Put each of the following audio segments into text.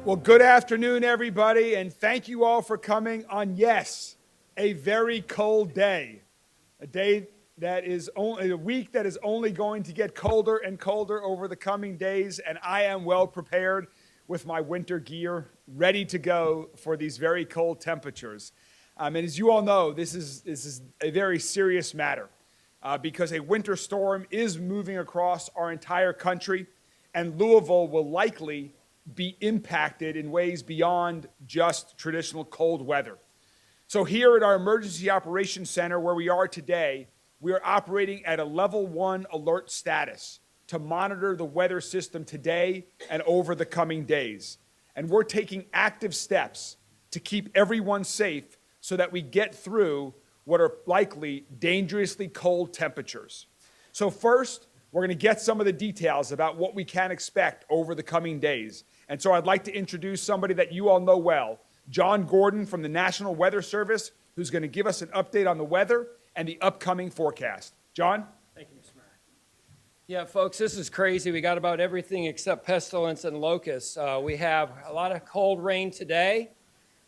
Well, good afternoon, everybody, and thank you all for coming on, yes, a very cold day. A day that is only a week that is only going to get colder and colder over the coming days, and I am well prepared with my winter gear, ready to go for these very cold temperatures. And as you all know, this is a very serious matter because a winter storm is moving across our entire country, and Louisville will likely be impacted in ways beyond just traditional cold weather. So here at our Emergency Operations Center where we are today, we are operating at a level 1 alert status to monitor the weather system today and over the coming days. And we're taking active steps to keep everyone safe so that we get through what are likely dangerously cold temperatures. So first, we're going to get some of the details about what we can expect over the coming days. And so I'd like to introduce somebody that you all know well, John Gordon from the National Weather Service, who's going to give us an update on the weather and the upcoming forecast. John? Thank you, Mr. Mayor. Yeah, folks, this is crazy. We got about everything except pestilence and locusts. We have a lot of cold rain today.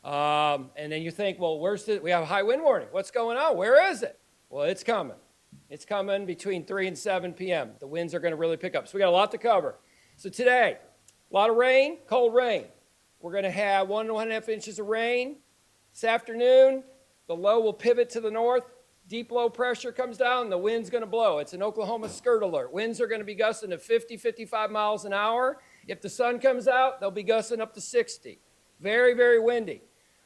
And then you think, well, we have a high wind warning. What's going on? Where is it? Well, it's coming. It's coming between 3 and 7 p.m. The winds are going to really pick up. So we got a lot to cover. So today, a lot of rain, cold rain. We're going to have 1 to 1.5 inches of rain. This afternoon, the low will pivot to the north. Deep low pressure comes down, the wind's going to blow. It's an Oklahoma skirt alert. Winds are going to be gusting to 50, 55 miles an hour. If the sun comes out, they'll be gusting up to 60. Very, very windy.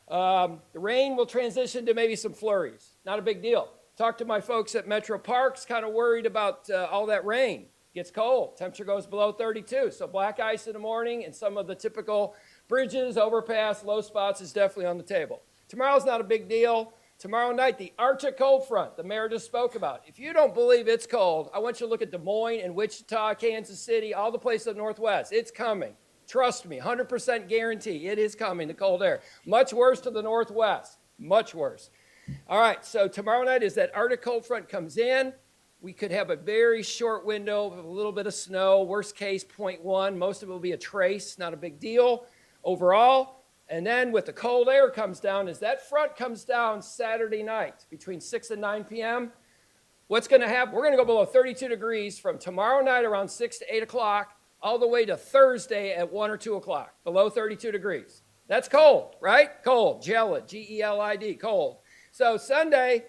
The rain will transition to maybe some flurries. Not a big deal. Talked to my folks at Metro Parks, kind of worried about all that rain. Gets cold. Temperature goes below 32. So black ice in the morning and some of the typical bridges, overpass, low spots is definitely on the table. Tomorrow's not a big deal. Tomorrow night, the Arctic cold front, the mayor just spoke about. If you don't believe it's cold, I want you to look at Des Moines and Wichita, Kansas City, all the places up northwest. It's coming. Trust me, 100% guarantee it is coming, the cold air. Much worse to the northwest, much worse. All right, so tomorrow night as that Arctic cold front comes in, we could have a very short window of a little bit of snow, worst case 0.1. Most of it will be a trace, not a big deal overall. And then with the cold air comes down, as that front comes down Saturday night between 6 and 9 p.m., what's going to happen? We're going to go below 32 degrees from tomorrow night around 6 to 8 o'clock all the way to Thursday at 1 or 2 o'clock, below 32 degrees. That's cold, right? Cold, gelid, G-E-L-I-D, cold. So Sunday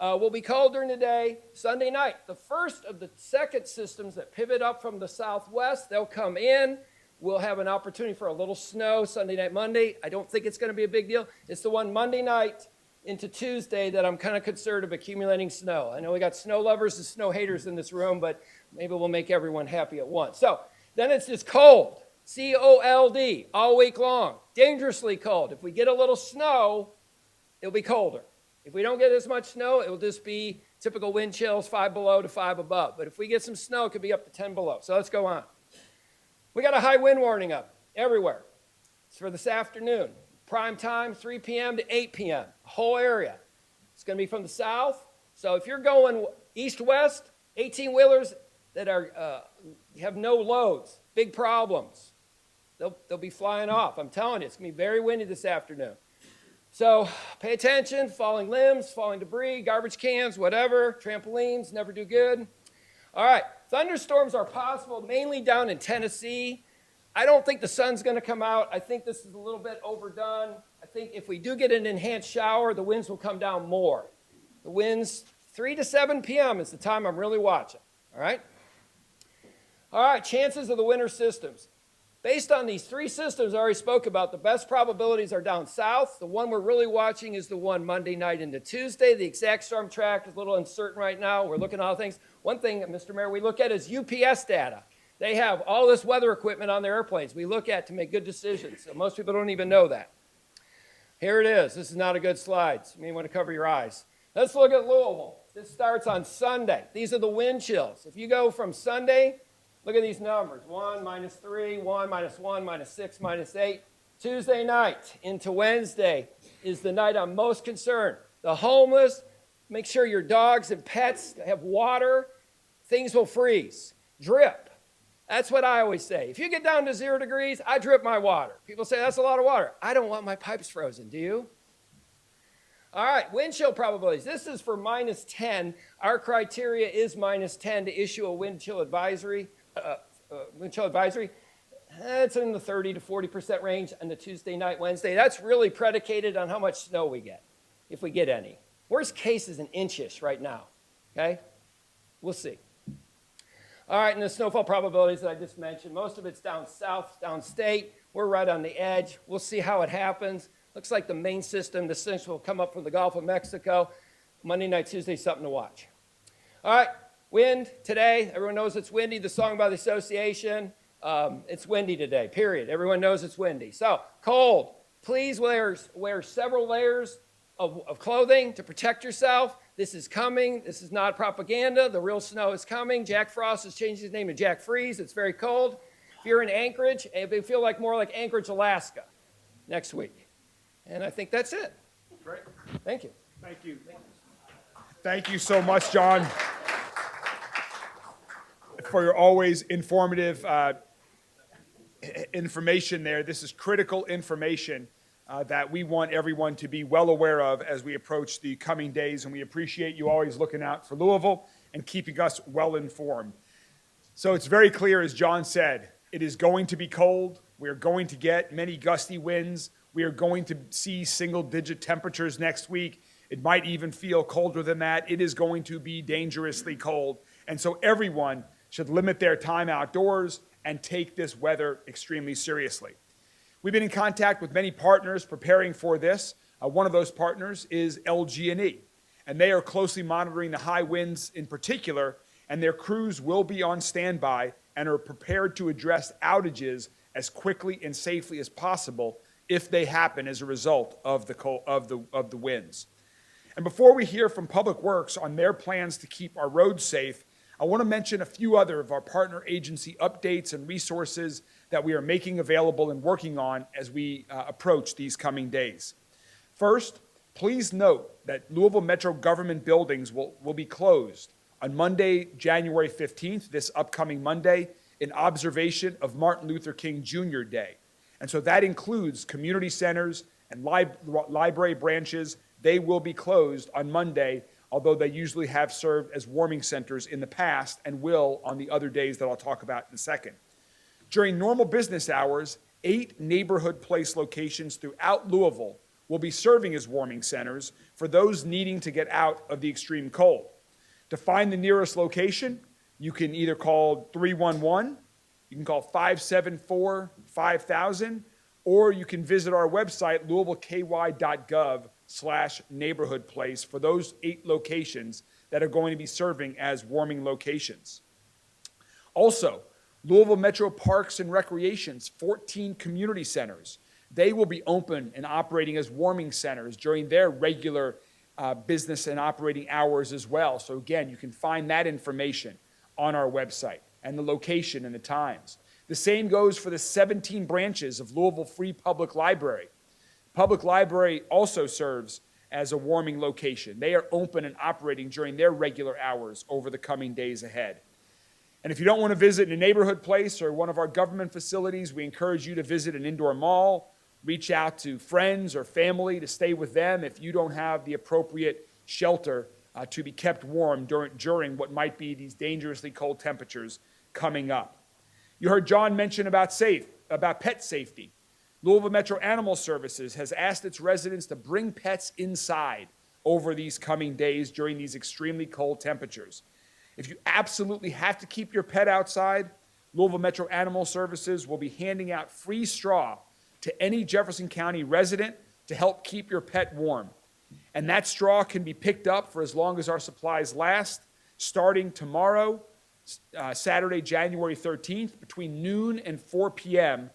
will be cold during the day. Sunday night, the first of the second systems that pivot up from the southwest, they'll come in. We'll have an opportunity for a little snow Sunday night, Monday. I don't think it's going to be a big deal. It's the one Monday night into Tuesday that I'm kind of concerned of accumulating snow. I know we got snow lovers and snow haters in this room, but maybe we'll make everyone happy at once. So then it's just cold, C-O-L-D, all week long, dangerously cold. If we get a little snow, it'll be colder. If we don't get as much snow, it will just be typical wind chills, 5 below to 5 above. But if we get some snow, it could be up to 10 below. So let's go on. We got a high wind warning up everywhere. It's for this afternoon. Prime time, 3 p.m. to 8 p.m., whole area. It's going to be from the south. So if you're going east-west, 18-wheelers that have no loads, big problems. They'll be flying off. I'm telling you, it's going to be very windy this afternoon. So pay attention, falling limbs, falling debris, garbage cans, whatever, trampolines, never do good. All right, thunderstorms are possible mainly down in Tennessee. I don't think the sun's going to come out. I think this is a little bit overdone. I think if we do get an enhanced shower, the winds will come down more. The winds, 3 to 7 p.m. is the time I'm really watching, all right? All right, chances of the winter systems. Based on these 3 systems I already spoke about, the best probabilities are down south. The one we're really watching is the one Monday night into Tuesday. The exact storm track is a little uncertain right now. We're looking at all things. One thing, Mr. Mayor, we look at is UPS data. They have all this weather equipment on their airplanes we look at to make good decisions. So most people don't even know that. Here it is. This is not a good slide. So you may want to cover your eyes. Let's look at Louisville. This starts on Sunday. These are the wind chills. If you go from Sunday, look at these numbers, 1, -3, 1, -1, -6, -8. Tuesday night into Wednesday is the night I'm most concerned. The homeless, make sure your dogs and pets have water. Things will freeze. Drip. That's what I always say. If you get down to 0 degrees, I drip my water. People say that's a lot of water. I don't want my pipes frozen, do you? All right, wind chill probabilities. This is for -10. Our criteria is -10 to issue a wind chill advisory. It's in the 30 to 40% range on the Tuesday night, Wednesday. That's really predicated on how much snow we get, if we get any. Worst case is an inch-ish right now, okay? We'll see. All right, and the snowfall probabilities that I just mentioned, most of it's down south, downstate. We're right on the edge. We'll see how it happens. Looks like the main system, the system will come up from the Gulf of Mexico. Monday night, Tuesday, something to watch. All right, wind today. Everyone knows it's windy. The song by the association, it's windy today, period. Everyone knows it's windy. So, cold. Please wear several layers of clothing to protect yourself. This is coming. This is not propaganda. The real snow is coming. Jack Frost has changed his name to Jack Freeze. It's very cold. If you're in Anchorage, it feel like more like Anchorage, Alaska next week. And I think that's it. Great. Thank you. Thank you. Thank you so much, John, for your always informative information there. This is critical information that we want everyone to be well aware of as we approach the coming days, and we appreciate you always looking out for Louisville and keeping us well informed. So it's very clear, as John said, it is going to be cold. We are going to get many gusty winds. We are going to see single-digit temperatures next week. It might even feel colder than that. It is going to be dangerously cold, and so everyone should limit their time outdoors and take this weather extremely seriously. We've been in contact with many partners preparing for this. One of those partners is LG&E, and they are closely monitoring the high winds in particular, and their crews will be on standby and are prepared to address outages as quickly and safely as possible if they happen as a result of the winds. And before we hear from Public Works on their plans to keep our roads safe, I want to mention a few other of our partner agency updates and resources that we are making available and working on as we approach these coming days. First, please note that Louisville Metro government buildings will be closed on Monday, January 15th, this upcoming Monday, in observation of Martin Luther King Jr. Day. And so that includes community centers and library branches. They will be closed on Monday, although they usually have served as warming centers in the past and will on the other days that I'll talk about in a second. During normal business hours, 8 neighborhood place locations throughout Louisville will be serving as warming centers for those needing to get out of the extreme cold. To find the nearest location, you can either call 311, you can call 574-5000, or you can visit our website, louisvilleky.gov/neighborhood place for those 8 locations that are going to be serving as warming locations. Also, Louisville Metro Parks and Recreation's 14 community centers, they will be open and operating as warming centers during their regular business and operating hours as well. So again, you can find that information on our website and the location and the times. The same goes for the 17 branches of Louisville Free Public Library. Public Library also serves as a warming location. They are open and operating during their regular hours over the coming days ahead. And if you don't want to visit a neighborhood place or one of our government facilities, we encourage you to visit an indoor mall, reach out to friends or family to stay with them if you don't have the appropriate shelter to be kept warm during what might be these dangerously cold temperatures coming up. You heard John mention about pet safety. Louisville Metro Animal Services has asked its residents to bring pets inside over these coming days during these extremely cold temperatures. If you absolutely have to keep your pet outside, Louisville Metro Animal Services will be handing out free straw to any Jefferson County resident to help keep your pet warm. And that straw can be picked up for as long as our supplies last, starting tomorrow, Saturday, January 13th, between noon and 4 p.m.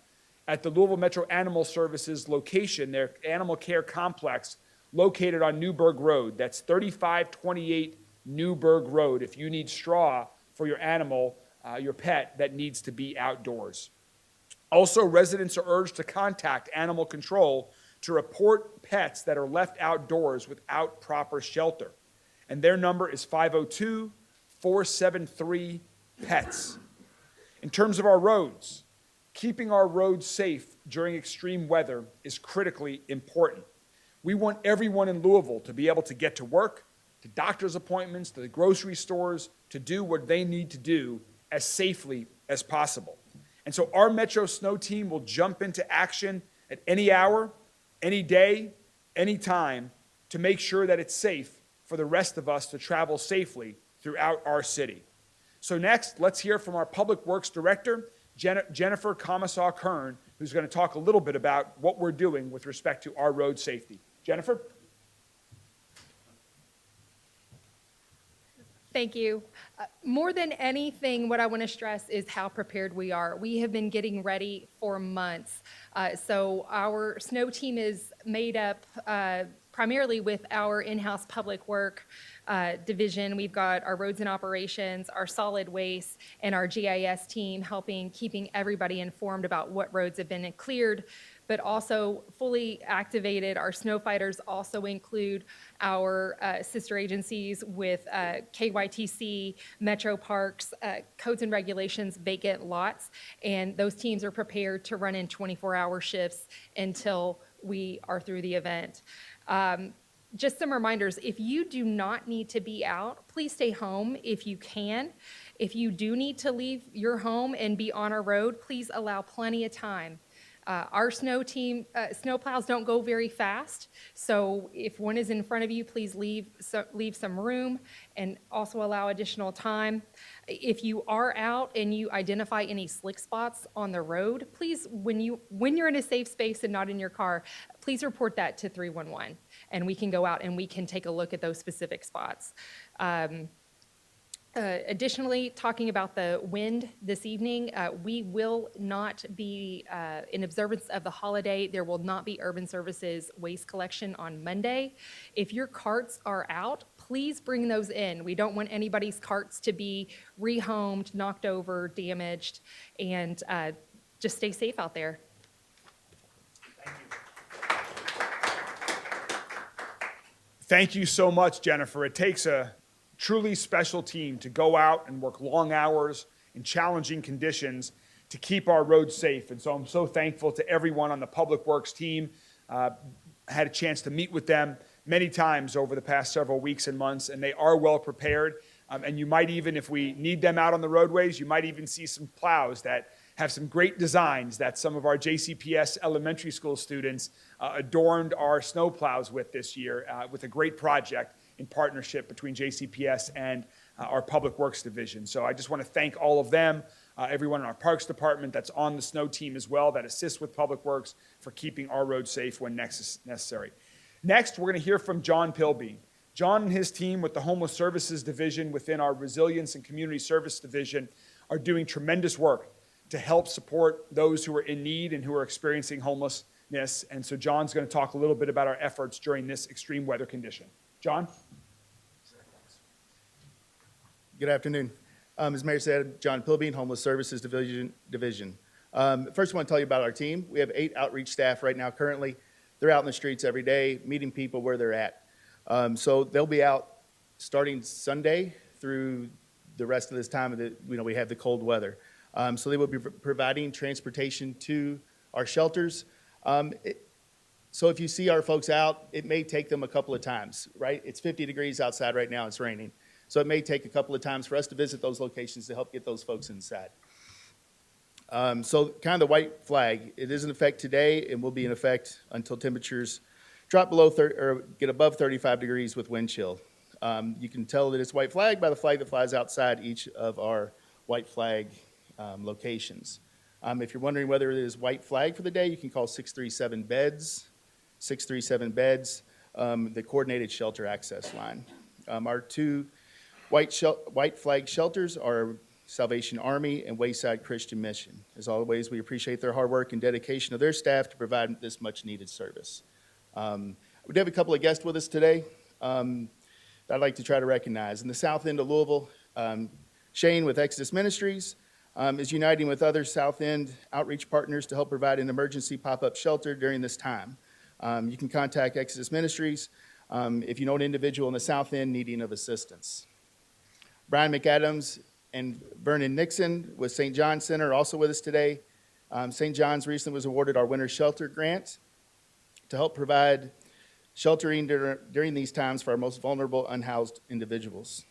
at the Louisville Metro Animal Services location, their animal care complex located on Newburgh Road. That's 3528 Newburgh Road if you need straw for your animal, your pet that needs to be outdoors. Also, residents are urged to contact Animal Control to report pets that are left outdoors without proper shelter. And their number is 502-473-PETS. In terms of our roads, keeping our roads safe during extreme weather is critically important. We want everyone in Louisville to be able to get to work, to doctor's appointments, to the grocery stores, to do what they need to do as safely as possible. And so our Metro Snow Team will jump into action at any hour, any day, any time to make sure that it's safe for the rest of us to travel safely throughout our city. So next, let's hear from our Public Works Director, Jennifer Commissar-Kern, who's going to talk a little bit about what we're doing with respect to our road safety. Jennifer? Thank you. More than anything, what I want to stress is how prepared we are. We have been getting ready for months. So our snow team is made up primarily with our in-house public work division. We've got our roads and operations, our solid waste, and our GIS team keeping everybody informed about what roads have been cleared, but also fully activated. Our snow fighters also include our sister agencies with KYTC, Metro Parks, Codes and Regulations, vacant lots, and those teams are prepared to run in 24-hour shifts until we are through the event. Just some reminders, if you do not need to be out, please stay home if you can. If you do need to leave your home and be on a road, please allow plenty of time. Our snow team, snow plows don't go very fast, so if one is in front of you, please leave some room and also allow additional time. If you are out and you identify any slick spots on the road, please, when you're in a safe space and not in your car, please report that to 311, and we can go out and we can take a look at those specific spots. Additionally, talking about the wind this evening, we will not be, in observance of the holiday, there will not be Urban Services waste collection on Monday. If your carts are out, please bring those in. We don't want anybody's carts to be rehomed, knocked over, damaged, and just stay safe out there. Thank you so much, Jennifer. It takes a truly special team to go out and work long hours in challenging conditions to keep our roads safe. And so I'm so thankful to everyone on the Public Works team. I had a chance to meet with them many times over the past several weeks and months, and they are well prepared. And you might even, if we need them out on the roadways, you might even see some plows that have some great designs that some of our JCPS elementary school students adorned our snow plows with this year with a great project in partnership between JCPS and our Public Works Division. So I just want to thank all of them, everyone in our Parks Department that's on the snow team as well, that assists with Public Works for keeping our roads safe when necessary. Next, we're going to hear from John Pilby. John and his team with the Homeless Services Division within our Resilience and Community Service Division are doing tremendous work to help support those who are in need and who are experiencing homelessness. And so John's going to talk a little bit about our efforts during this extreme weather condition. John? Good afternoon. As Mayor said, John Pilbeam, Homeless Services Division. First, I want to tell you about our team. We have 8 outreach staff right now currently. They're out in the streets every day, meeting people where they're at. So they'll be out starting Sunday through the rest of this time of we have the cold weather. So they will be providing transportation to our shelters. So if you see our folks out, it may take them a couple of times, right? It's 50 degrees outside right now, it's raining. So it may take a couple of times for us to visit those locations to help get those folks inside. So kind of the white flag, it is in effect today and will be in effect until temperatures drop below or get above 35 degrees with wind chill. You can tell that it's white flag by the flag that flies outside each of our white flag locations. If you're wondering whether it is white flag for the day, you can call 637 beds, the coordinated shelter access line. Our 2 white flag shelters are Salvation Army and Wayside Christian Mission. As always, we appreciate their hard work and dedication of their staff to provide this much needed service. We do have a couple of guests with us today that I'd like to try to recognize. In the south end of Louisville, Shane with Exodus Ministries is uniting with other South End outreach partners to help provide an emergency pop-up shelter during this time. You can contact Exodus Ministries if you know an individual in the South End needing of assistance. Brian McAdams and Vernon Nixon with St. John's Center, also with us today. St. John's recently was awarded our Winter Shelter Grant to help provide sheltering during these times for our most vulnerable unhoused individuals.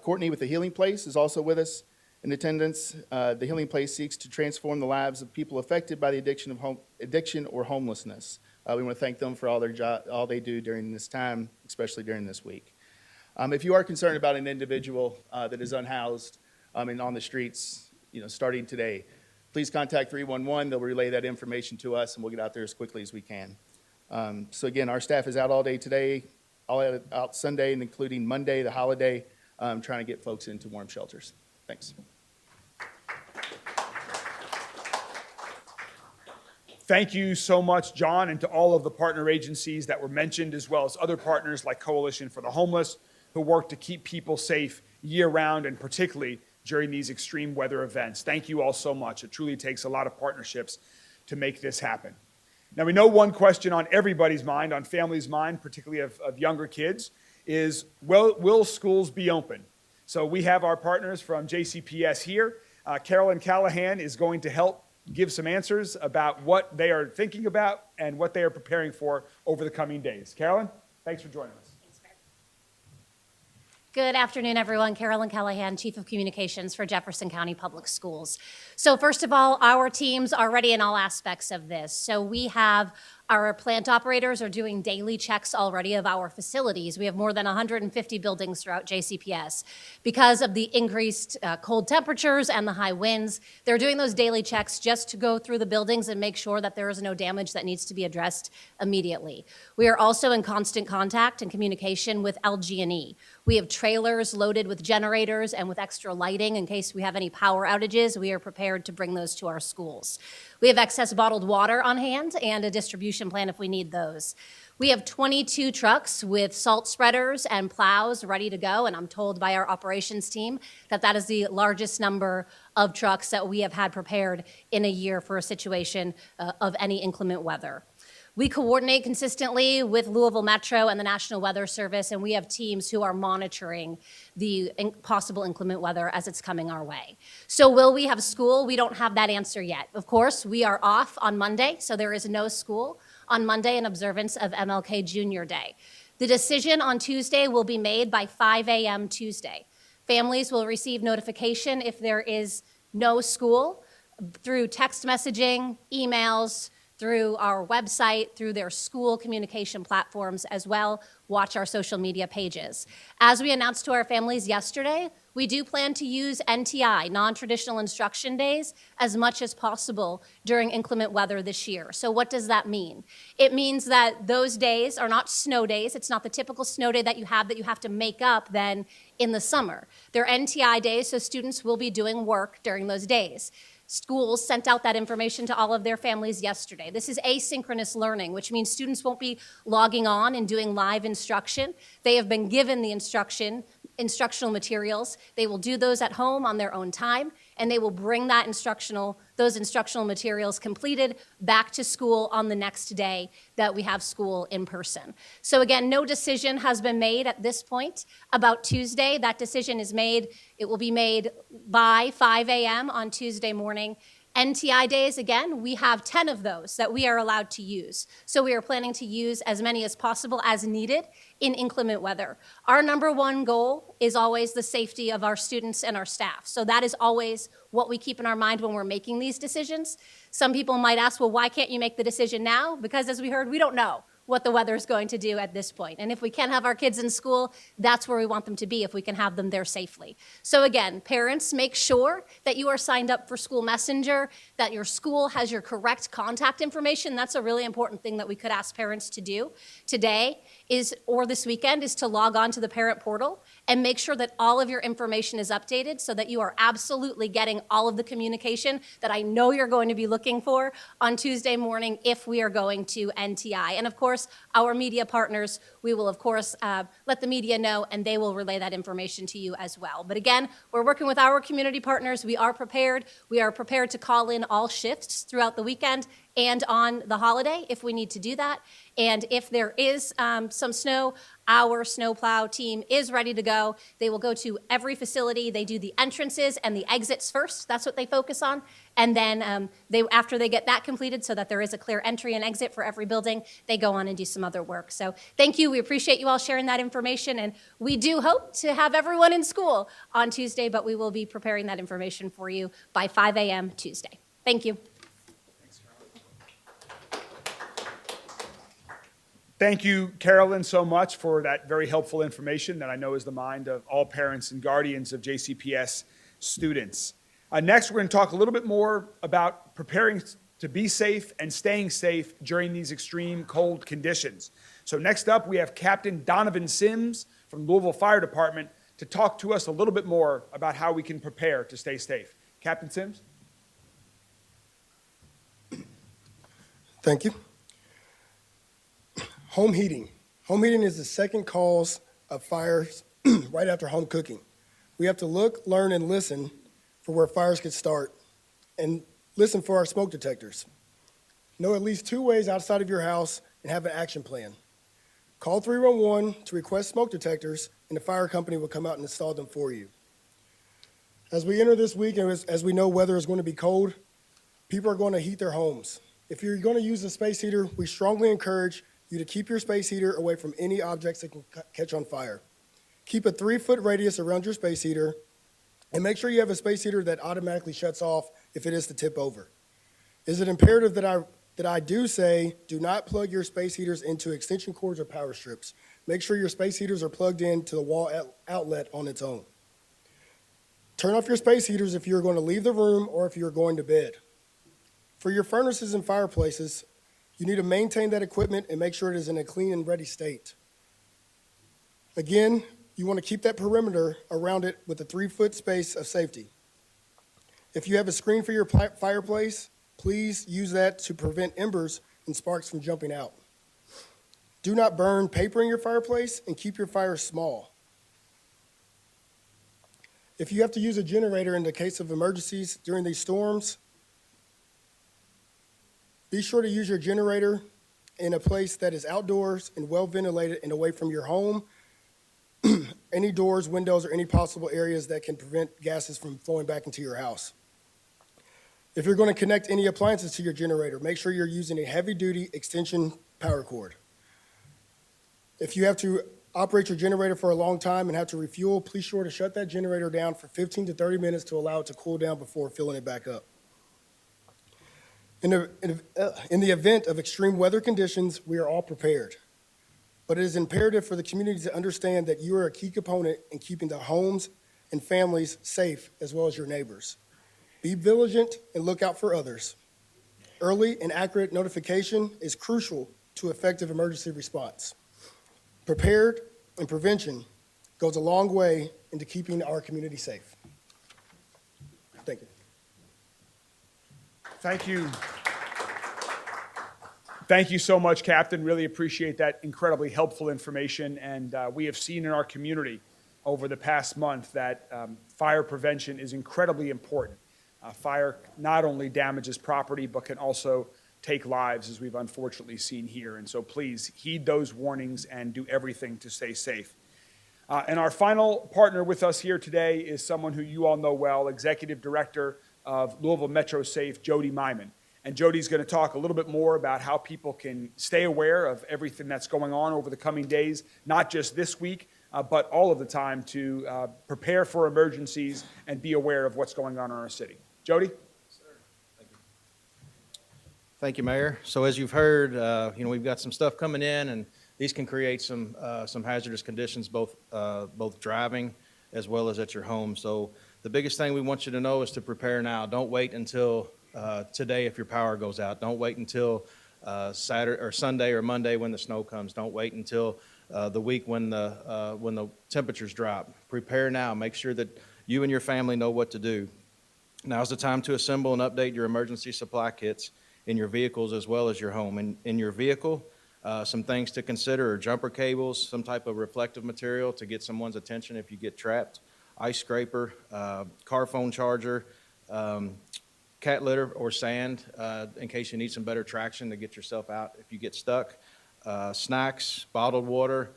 Courtney with the Healing Place is also with us in attendance. The Healing Place seeks to transform the lives of people affected by the addiction or homelessness. We want to thank them for all they do during this time, especially during this week. If you are concerned about an individual that is unhoused and on the streets, starting today, please contact 311. They'll relay that information to us, and we'll get out there as quickly as we can. So again, our staff is out all day today, all out Sunday, and including Monday, the holiday, trying to get folks into warm shelters. Thanks. Thank you so much, John, and to all of the partner agencies that were mentioned, as well as other partners like Coalition for the Homeless, who work to keep people safe year-round and particularly during these extreme weather events. Thank you all so much. It truly takes a lot of partnerships to make this happen. Now, we know one question on everybody's mind, on families' mind, particularly of younger kids, is will schools be open? So we have our partners from JCPS here. Carolyn Callahan is going to help give some answers about what they are thinking about and what they are preparing for over the coming days. Carolyn, thanks for joining us. Good afternoon, everyone. Carolyn Callahan, Chief of Communications for Jefferson County Public Schools. So first of all, our teams are ready in all aspects of this. So we have our plant operators are doing daily checks already of our facilities. We have more than 150 buildings throughout JCPS. Because of the increased cold temperatures and the high winds, they're doing those daily checks just to go through the buildings and make sure that there is no damage that needs to be addressed immediately. We are also in constant contact and communication with LG&E. We have trailers loaded with generators and with extra lighting in case we have any power outages. We are prepared to bring those to our schools. We have excess bottled water on hand and a distribution plan if we need those. We have 22 trucks with salt spreaders and plows ready to go, and I'm told by our operations team that that is the largest number of trucks that we have had prepared in a year for a situation of any inclement weather. We coordinate consistently with Louisville Metro and the National Weather Service, and we have teams who are monitoring the possible inclement weather as it's coming our way. So will we have school? We don't have that answer yet. Of course, we are off on Monday, so there is no school on Monday in observance of MLK Junior Day. The decision on Tuesday will be made by 5 a.m. Tuesday. Families will receive notification if there is no school through text messaging, emails, through our website, through their school communication platforms as well. Watch our social media pages. As we announced to our families yesterday, we do plan to use NTI, non-traditional instruction days, as much as possible during inclement weather this year. So what does that mean? It means that those days are not snow days. It's not the typical snow day that you have to make up then in the summer. They're NTI days, so students will be doing work during those days. Schools sent out that information to all of their families yesterday. This is asynchronous learning, which means students won't be logging on and doing live instruction. They have been given the instructional materials. They will do those at home on their own time, and they will bring those instructional materials completed back to school on the next day that we have school in person. So again, no decision has been made at this point about Tuesday. That decision is made. It will be made by 5 a.m. on Tuesday morning. NTI days, again, we have 10 of those that we are allowed to use. So we are planning to use as many as possible as needed in inclement weather. Our number one goal is always the safety of our students and our staff. So that is always what we keep in our mind when we're making these decisions. Some people might ask, well, why can't you make the decision now? Because as we heard, we don't know what the weather is going to do at this point. And if we can have our kids in school, that's where we want them to be, if we can have them there safely. So again, parents, make sure that you are signed up for School Messenger, that your school has your correct contact information. That's a really important thing that we could ask parents to do today or this weekend is to log on to the parent portal and make sure that all of your information is updated so that you are absolutely getting all of the communication that I know you're going to be looking for on Tuesday morning if we are going to NTI. And of course, our media partners, we will of course let the media know and they will relay that information to you as well. But again, we're working with our community partners. We are prepared. We are prepared to call in all shifts throughout the weekend and on the holiday if we need to do that. And if there is some snow, our snowplow team is ready to go. They will go to every facility. They do the entrances and the exits first. That's what they focus on. And then after they get that completed so that there is a clear entry and exit for every building, they go on and do some other work. So thank you. We appreciate you all sharing that information. And we do hope to have everyone in school on Tuesday, but we will be preparing that information for you by 5 a.m. Tuesday. Thank you. Thank you, Carolyn, so much for that very helpful information that I know is the mind of all parents and guardians of JCPS students. Next, we're going to talk a little bit more about preparing to be safe and staying safe during these extreme cold conditions. So next up, we have Captain Donovan Sims from Louisville Fire Department to talk to us a little bit more about how we can prepare to stay safe. Captain Sims? Thank you. Home heating. Home heating is the second cause of fires right after home cooking. We have to look, learn, and listen for where fires could start and listen for our smoke detectors. Know at least 2 ways outside of your house and have an action plan. Call 311 to request smoke detectors, and the fire company will come out and install them for you. As we enter this week, and as we know weather is going to be cold, people are going to heat their homes. If you're going to use a space heater, we strongly encourage you to keep your space heater away from any objects that can catch on fire. Keep a 3-foot radius around your space heater, and make sure you have a space heater that automatically shuts off if it is to tip over. Is it imperative that I do say do not plug your space heaters into extension cords or power strips? Make sure your space heaters are plugged in to the wall outlet on its own. Turn off your space heaters if you're going to leave the room or if you're going to bed. For your furnaces and fireplaces, you need to maintain that equipment and make sure it is in a clean and ready state. Again, you want to keep that perimeter around it with a 3-foot space of safety. If you have a screen for your fireplace, please use that to prevent embers and sparks from jumping out. Do not burn paper in your fireplace and keep your fire small. If you have to use a generator in the case of emergencies during these storms, be sure to use your generator in a place that is outdoors and well ventilated and away from your home, any doors, windows, or any possible areas that can prevent gases from flowing back into your house. If you're going to connect any appliances to your generator, make sure you're using a heavy-duty extension power cord. If you have to operate your generator for a long time and have to refuel, please sure to shut that generator down for 15 to 30 minutes to allow it to cool down before filling it back up. In the event of extreme weather conditions, we are all prepared. But it is imperative for the community to understand that you are a key component in keeping the homes and families safe, as well as your neighbors. Be vigilant and look out for others. Early and accurate notification is crucial to effective emergency response. Prepared and prevention goes a long way into keeping our community safe. Thank you. Thank you. Thank you so much, Captain. Really appreciate that incredibly helpful information. And we have seen in our community over the past month that fire prevention is incredibly important. Fire not only damages property, but can also take lives, as we've unfortunately seen here. And so please heed those warnings and do everything to stay safe. And our final partner with us here today is someone who you all know well, Executive Director of Louisville Metro Safe, Jody Myman. And Jody's going to talk a little bit more about how people can stay aware of everything that's going on over the coming days, not just this week, but all of the time to prepare for emergencies and be aware of what's going on in our city. Jody? Thank you, Mayor. So as you've heard, we've got some stuff coming in, and these can create some hazardous conditions, both driving as well as at your home. So the biggest thing we want you to know is to prepare now. Don't wait until today if your power goes out. Don't wait until Saturday or Sunday or Monday when the snow comes. Don't wait until the week when the temperatures drop. Prepare now. Make sure that you and your family know what to do. Now's the time to assemble and update your emergency supply kits in your vehicles as well as your home. In your vehicle, some things to consider are jumper cables, some type of reflective material to get someone's attention if you get trapped, ice scraper, car phone charger, cat litter or sand in case you need some better traction to get yourself out if you get stuck, snacks, bottled water,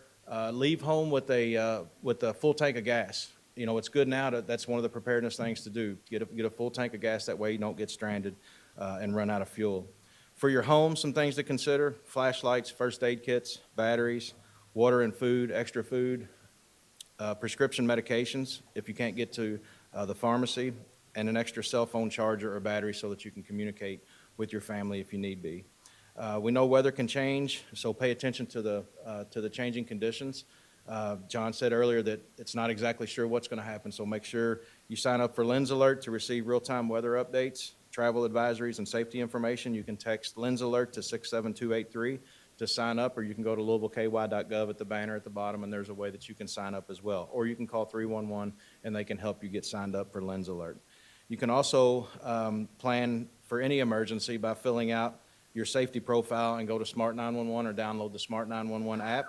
leave home with a full tank of gas. You know, it's good now that's one of the preparedness things to do. Get a full tank of gas, that way you don't get stranded and run out of fuel. For your home, some things to consider: flashlights, first aid kits, batteries, water and food, extra food, prescription medications if you can't get to the pharmacy, and an extra cell phone charger or battery so that you can communicate with your family if you need be. We know weather can change, so pay attention to the changing conditions. John said earlier that it's not exactly sure what's going to happen, so make sure you sign up for Lens Alert to receive real-time weather updates, travel advisories, and safety information. You can text Lens Alert to 67283 to sign up, or you can go to louisvilleky.gov at the banner at the bottom, and there's a way that you can sign up as well. Or you can call 311, and they can help you get signed up for Lens Alert. You can also plan for any emergency by filling out your safety profile and go to Smart 911 or download the Smart 911 app,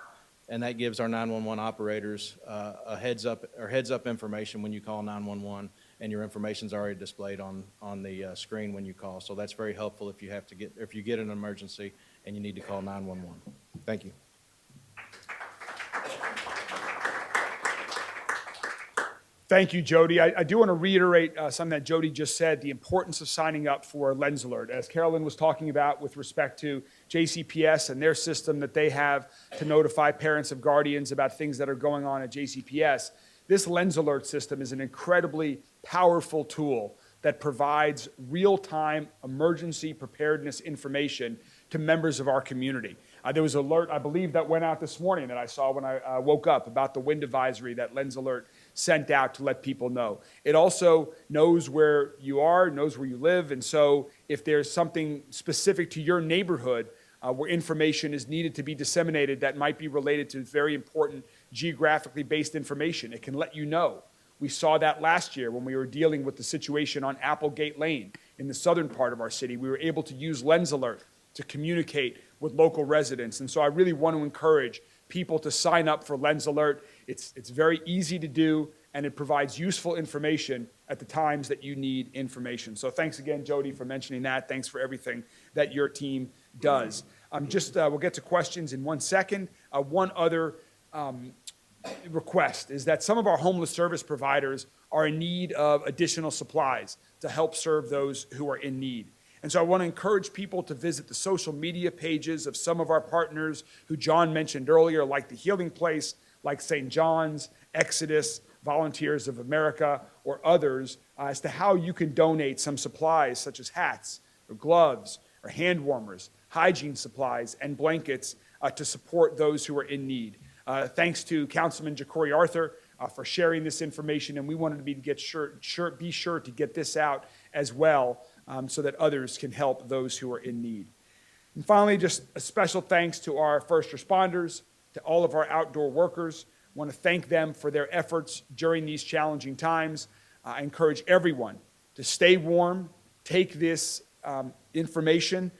and that gives our 911 operators a heads up information when you call 911, and your information's already displayed on the screen when you call. So that's very helpful if you get an emergency and you need to call 911. Thank you. Thank you, Jody. I do want to reiterate something that Jody just said, the importance of signing up for Lens Alert. As Carolyn was talking about with respect to JCPS and their system that they have to notify parents of guardians about things that are going on at JCPS, this Lens Alert system is an incredibly powerful tool that provides real-time emergency preparedness information to members of our community. There was an alert, I believe, that went out this morning that I saw when I woke up about the wind advisory that Lens Alert sent out to let people know. It also knows where you are, knows where you live, and so if there's something specific to your neighborhood where information is needed to be disseminated that might be related to very important geographically based information, it can let you know. We saw that last year when we were dealing with the situation on Applegate Lane in the southern part of our city. We were able to use Lens Alert to communicate with local residents. And so I really want to encourage people to sign up for Lens Alert. It's very easy to do, and it provides useful information at the times that you need information. So thanks again, Jody, for mentioning that. Thanks for everything that your team does. We'll get to questions in 1 second. One other request is that some of our homeless service providers are in need of additional supplies to help serve those who are in need. And so I want to encourage people to visit the social media pages of some of our partners who John mentioned earlier, like the Healing Place, like St. John's, Exodus, Volunteers of America, or others, as to how you can donate some supplies such as hats or gloves or hand warmers, hygiene supplies, and blankets to support those who are in need. Thanks to Councilman Ja'Cory Arthur for sharing this information, and we wanted to be sure to get this out as well, so that others can help those who are in need. And finally, just a special thanks to our first responders, to all of our outdoor workers. I want to thank them for their efforts during these challenging times. I encourage everyone to stay warm, take this information,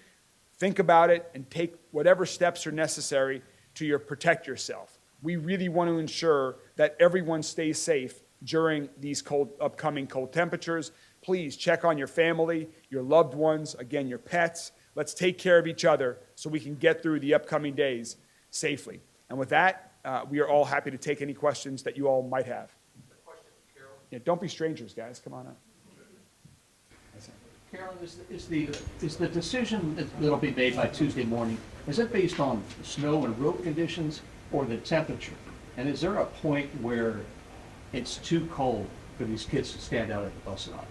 think about it, and take whatever steps are necessary to protect yourself. We really want to ensure that everyone stays safe during these upcoming cold temperatures. Please check on your family, your loved ones, again, your pets. Let's take care of each other so we can get through the upcoming days safely. And with that, we are all happy to take any questions that you all might have. Yeah, don't be strangers, guys. Come on up. Carolyn, is the decision that'll be made by Tuesday morning, is it based on snow and road conditions or the temperature? And is there a point where it's too cold for these kids to stand out at the bus stop?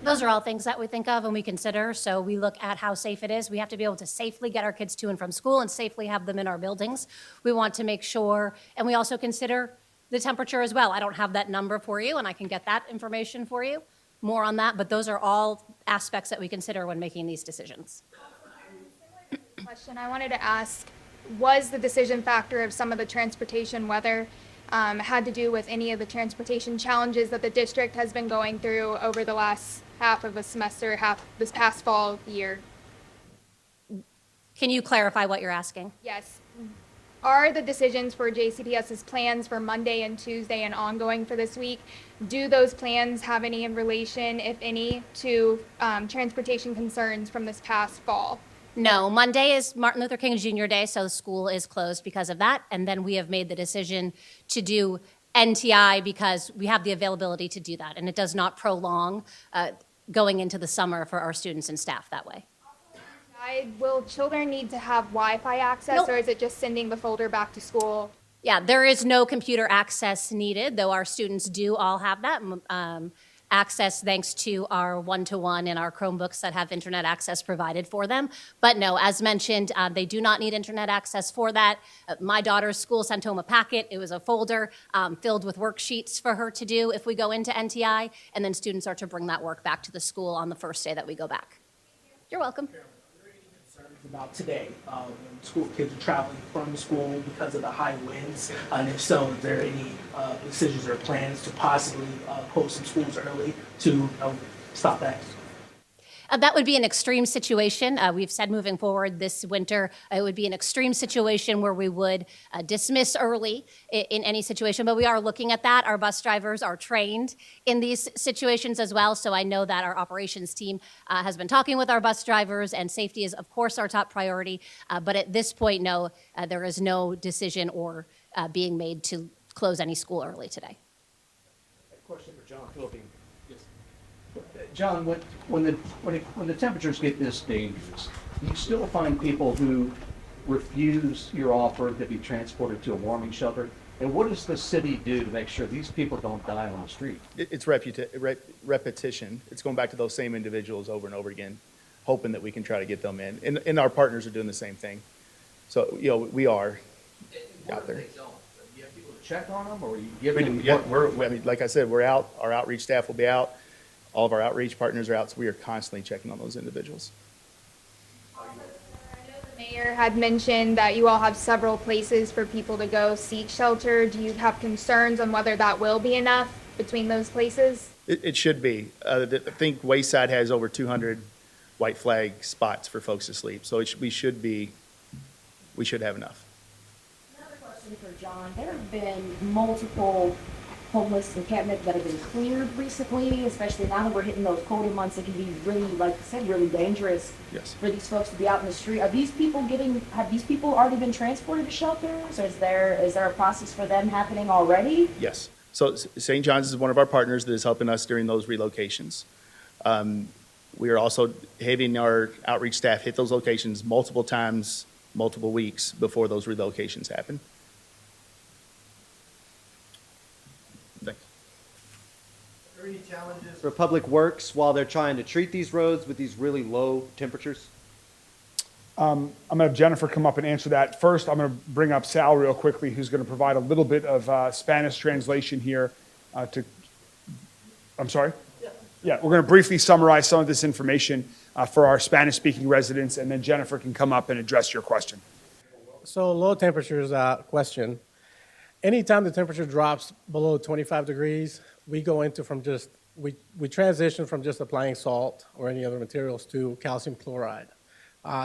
Those are all things that we think of and we consider. So we look at how safe it is. We have to be able to safely get our kids to and from school and safely have them in our buildings. We want to make sure, and we also consider the temperature as well. I don't have that number for you, and I can get that information for you, more on that, but those are all aspects that we consider when making these decisions. Question I wanted to ask, was the decision factor of some of the transportation weather had to do with any of the transportation challenges that the district has been going through over the last half of a semester, this past fall year? Can you clarify what you're asking? Yes. Are the decisions for JCPS's plans for Monday and Tuesday and ongoing for this week, do those plans have any in relation, if any, to transportation concerns from this past fall? No, Monday is Martin Luther King Jr. Day, so the school is closed because of that. And then we have made the decision to do NTI because we have the availability to do that. And it does not prolong going into the summer for our students and staff that way. Will children need to have Wi-Fi access, Nope. or is it just sending the folder back to school? Yeah, there is no computer access needed, though our students do all have that access thanks to our one-to-one and our Chromebooks that have internet access provided for them. But no, as mentioned, they do not need internet access for that. My daughter's school sent home a packet. It was a folder filled with worksheets for her to do if we go into NTI, and then students are to bring that work back to the school on the first day that we go back. You're welcome. About today, when school kids are traveling from school because of the high winds, and if so, is there any decisions or plans to possibly close some schools early to stop that? That would be an extreme situation. We've said moving forward this winter, it would be an extreme situation where we would dismiss early in any situation, but we are looking at that. Our bus drivers are trained in these situations as well, so I know that our operations team has been talking with our bus drivers, and safety is, of course, our top priority, but at this point, no, there is no decision or being made to close any school early today. Question for John Philby. John, when the temperatures get this dangerous, you still find people who refuse your offer to be transported to a warming shelter? And what does the city do to make sure these people don't die on the street? It's repetition. It's going back to those same individuals over and over again, hoping that we can try to get them in. And our partners are doing the same thing. So, we are out there. Do you have people to check on them, or you give them? Like I said, we're out. Our outreach staff will be out. All of our outreach partners are out, so we are constantly checking on those individuals. I know the mayor had mentioned that you all have several places for people to go seek shelter. Do you have concerns on whether that will be enough between those places? It should be. I think Wayside has over 200 white flag spots for folks to sleep, so we should have enough. Another question for John. There have been multiple homeless encampments that have been cleared recently, especially now that we're hitting those colder months. It can be really, like I said, really dangerous for these folks to be out in the street. Have these people already been transported to shelters? Or is there a process for them happening already? Yes. So St. John's is one of our partners that is helping us during those relocations. We are also having our outreach staff hit those locations multiple times, multiple weeks before those relocations happen. Are there any challenges for Public Works while they're trying to treat these roads with these really low temperatures? I'm going to have Jennifer come up and answer that. First, I'm going to bring up Sal real quickly, who's going to provide a little bit of Spanish translation here I'm sorry? Yeah, we're going to briefly summarize some of this information for our Spanish-speaking residents, and then Jennifer can come up and address your question. So low temperatures question. Anytime the temperature drops below 25 degrees, we go into we transition from just applying salt or any other materials to calcium chloride.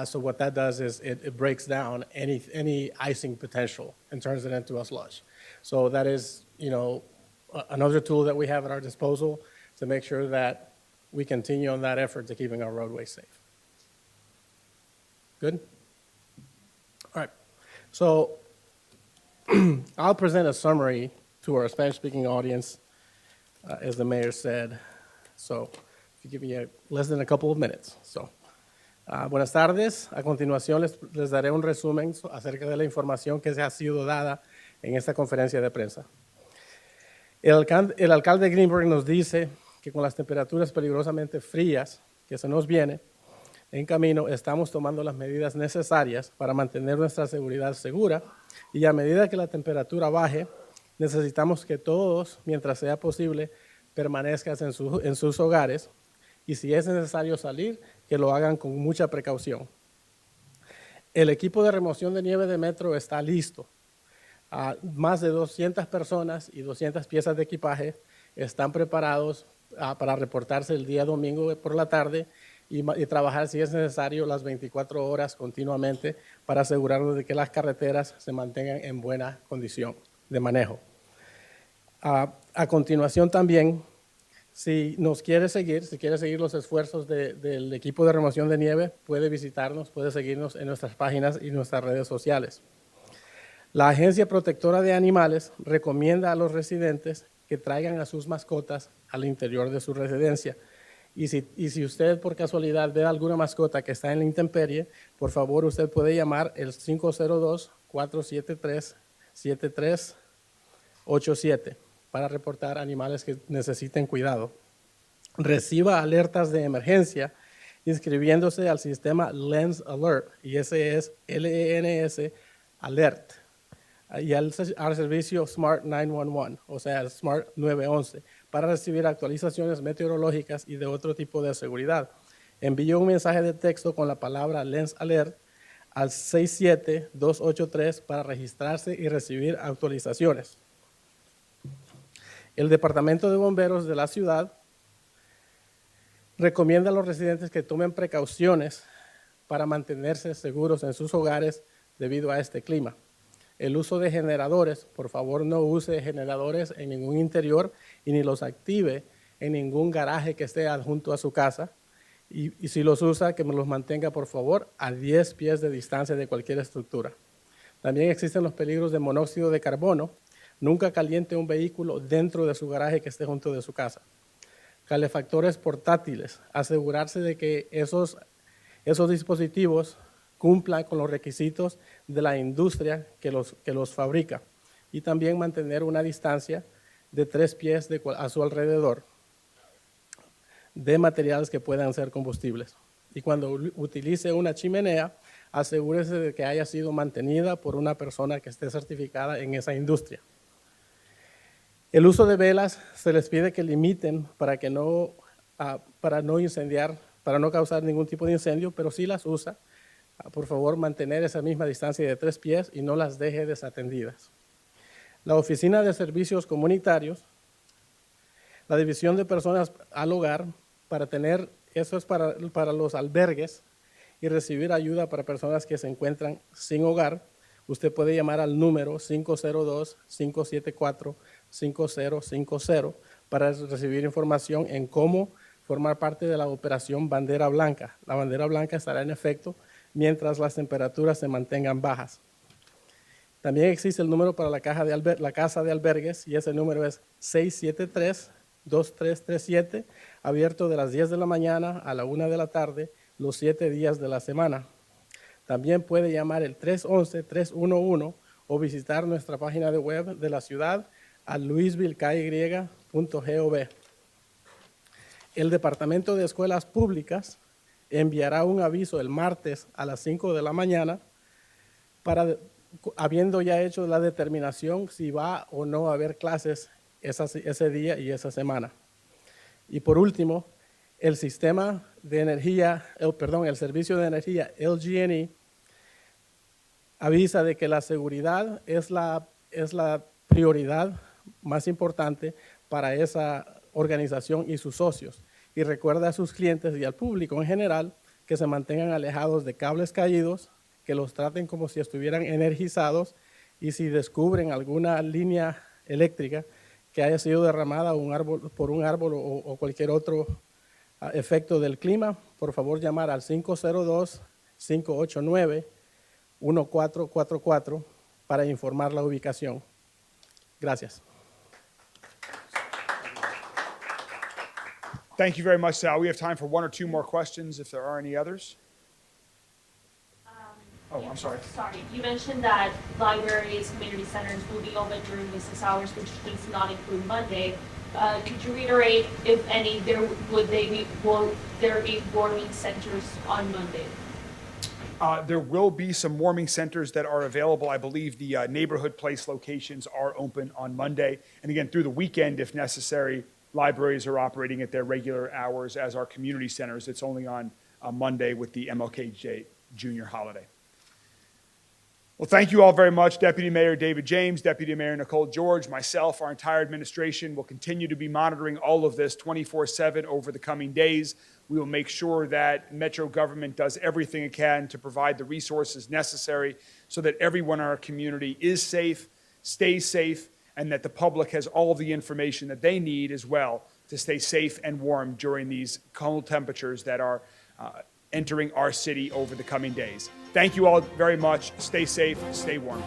So what that does is it breaks down any icing potential and turns it into a slush. So that is, another tool that we have at our disposal to make sure that we continue on that effort to keeping our roadways safe. Good? All right. So I'll present a summary to our Spanish-speaking audience, as the mayor said. So if you give me less than a couple of minutes. Buenas tardes. A continuación les daré un resumen acerca de la información que se ha sido dada en esta conferencia de prensa. El alcalde Greenberg nos dice que con las temperaturas peligrosamente frías que se nos viene en camino, estamos tomando las medidas necesarias para mantener nuestra seguridad segura, y a medida que la temperatura baje, necesitamos que todos, mientras sea posible, permanezcan en sus hogares, y si es necesario salir, que lo hagan con mucha precaución. El equipo de remoción de nieve de Metro está listo. Más de 200 personas y 200 piezas de equipaje están preparados para reportarse el día domingo por la tarde y trabajar, si es necesario, las 24 horas continuamente para asegurarnos de que las carreteras se mantengan en buena condición de manejo. A continuación también Si nos quiere seguir, si quiere seguir los esfuerzos del equipo de remoción de nieve, puede visitarnos, puede seguirnos en nuestras páginas y nuestras redes sociales. La Agencia Protectora de Animales recomienda a los residentes que traigan a sus mascotas al interior de su residencia. Y si usted por casualidad ve alguna mascota que está en la intemperie, por favor usted puede llamar el 502-473-7387 para reportar animales que necesiten cuidado. Reciba alertas de emergencia inscribiéndose al sistema Lens Alert, y ese es LENS Alert, y al servicio Smart 911, o sea, Smart 911, para recibir actualizaciones meteorológicas y de otro tipo de seguridad. Envíe un mensaje de texto con la palabra Lens Alert al 67283 para registrarse y recibir actualizaciones. El Departamento de Bomberos de la ciudad recomienda a los residentes que tomen precauciones para mantenerse seguros en sus hogares debido a este clima. El uso de generadores, por favor no use generadores en ningún interior y ni los active en ningún garaje que esté adjunto a su casa. Y si los usa, que me los mantenga por favor a 10 pies de distancia de cualquier estructura. También existen los peligros de monóxido de carbono. Nunca caliente un vehículo dentro de su garaje que esté junto de su casa. Calefactores portátiles. Asegurarse de que esos dispositivos cumplan con los requisitos de la industria que los fabrica. Y también mantener una distancia de 3 pies a su alrededor de materiales que puedan ser combustibles. Y cuando utilice una chimenea, asegúrese de que haya sido mantenida por una persona que esté certificada en esa industria. El uso de velas se les pide que limiten para no causar ningún tipo de incendio, pero si las usa, por favor mantener esa misma distancia de 3 pies y no las deje desatendidas. La Oficina de Servicios Comunitarios, la División de Personas al Hogar, eso es para los albergues y recibir ayuda para personas que se encuentran sin hogar. Usted puede llamar al número 502-574-5050 para recibir información en cómo formar parte de la operación Bandera Blanca. La Bandera Blanca estará en efecto mientras las temperaturas se mantengan bajas. También existe el número para la casa de albergues y ese número es 673-2337, abierto de las 10 de la mañana a la 1 de la tarde, los 7 días de la semana. También puede llamar el 311-311 o visitar nuestra página de web de la ciudad a louisvilleky.gov. El Departamento de Escuelas Públicas enviará un aviso el martes a las 5 de la mañana habiendo ya hecho la determinación si va o no a haber clases ese día y esa semana. Y por último, el servicio de energía LG&E avisa de que la seguridad es la prioridad más importante para esa organización y sus socios. Y recuerda a sus clientes y al público en general que se mantengan alejados de cables caídos, que los traten como si estuvieran energizados y si descubren alguna línea eléctrica que haya sido derramada por un árbol o cualquier otro efecto del clima, por favor llamar al 502-589-1444 para informar la ubicación. Gracias. Thank you very much, Sal. We have time for one or two more questions if there are any others. I'm sorry. Sorry, you mentioned that libraries, community centers will be open during business hours, which does not include Monday. Could you reiterate, if any, will there be warming centers on Monday? There will be some warming centers that are available. I believe the neighborhood place locations are open on Monday. And again, through the weekend, if necessary, libraries are operating at their regular hours, as are community centers. It's only on Monday with the MLK Junior holiday. Well, thank you all very much. Deputy Mayor David James, Deputy Mayor Nicole George, myself, our entire administration will continue to be monitoring all of this 24/7 over the coming days. We will make sure that Metro government does everything it can to provide the resources necessary so that everyone in our community is safe, stays safe, and that the public has all the information that they need as well to to stay safe and warm during these cold temperatures that are entering our city over the coming days. Thank you all very much. Stay safe, stay warm.